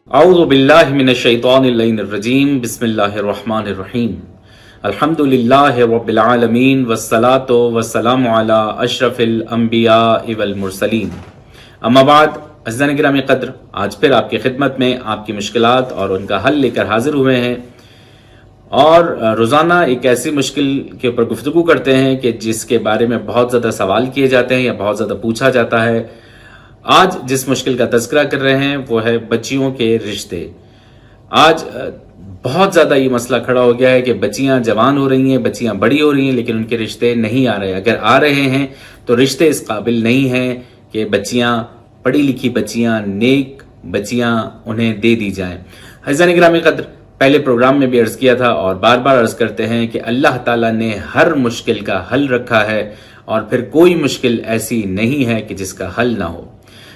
اعوذ باللہ من الشیطان الرجیم بسم اللہ الرحمن الرحیم الحمد للہ رب العالمین والصلاة والسلام علی اشرف الانبیاء والمرسلین اما بعد عزیزان گرامی قدر، آج پھر آپ کی خدمت میں آپ کی مشکلات اور ان کا حل لے کر حاضر ہوئے ہیں، اور روزانہ ایک ایسی مشکل کے اوپر گفتگو کرتے ہیں کہ جس کے بارے میں بہت زیادہ سوال کیے جاتے ہیں یا بہت زیادہ پوچھا جاتا ہے۔ آج جس مشکل کا تذکرہ کر رہے ہیں وہ ہے بچیوں کے رشتے۔ آج بہت زیادہ یہ مسئلہ کھڑا ہو گیا ہے کہ بچیاں جوان ہو رہی ہیں، بچیاں بڑی ہو رہی ہیں، لیکن ان کے رشتے نہیں آ رہے۔ اگر آ رہے ہیں تو رشتے اس قابل نہیں ہیں کہ بچیاں، پڑھی لکھی بچیاں، نیک بچیاں انہیں دے دی جائیں۔ عزیزان گرامی قدر، پہلے پروگرام میں بھی عرض کیا تھا اور بار بار عرض کرتے ہیں کہ اللہ تعالیٰ نے ہر مشکل کا حل رکھا ہے، اور پھر کوئی مشکل ایسی نہیں ہے کہ جس کا حل نہ ہو۔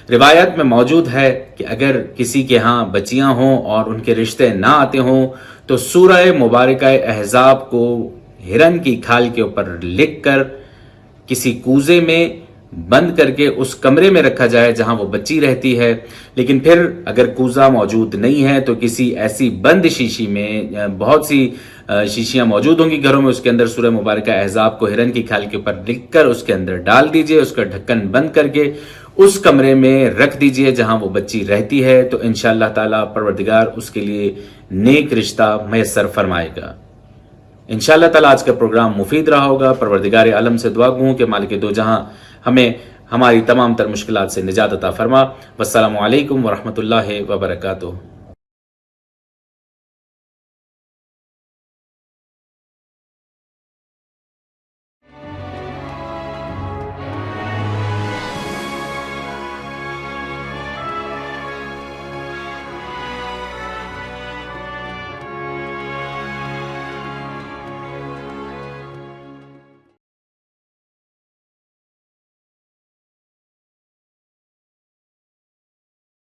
روایت میں موجود ہے کہ اگر کسی کے ہاں بچیاں ہوں اور ان کے رشتے نہ آتے ہوں تو سورہ مبارکہ احزاب کو ہرن کی کھال کے اوپر لکھ کر کسی کوزے میں بند کر کے اس کمرے میں رکھا جائے جہاں وہ بچی رہتی ہے۔ لیکن پھر اگر کوزہ موجود نہیں ہے تو کسی ایسی بند شیشی میں، بہت سی شیشیاں موجود ہوں گی گھروں میں، اس کے اندر سورہ مبارکہ احزاب کو ہرن کی کھال کے اوپر لکھ کر اس کے اندر ڈال دیجئے، اس کا ڈھکن بند کر کے اس کمرے میں رکھ دیجئے جہاں وہ بچی رہتی ہے، تو انشاءاللہ تعالیٰ پروردگار اس کے لیے نیک رشتہ میسر فرمائے گا۔ انشاءاللہ تعالیٰ آج کا پروگرام مفید رہا ہوگا۔ پروردگار عالم سے دعا گوں کہ مالک دو جہاں ہمیں ہماری تمام تر مشکلات سے نجات عطا فرما۔ والسلام علیکم ورحمۃ اللہ وبرکاتہ۔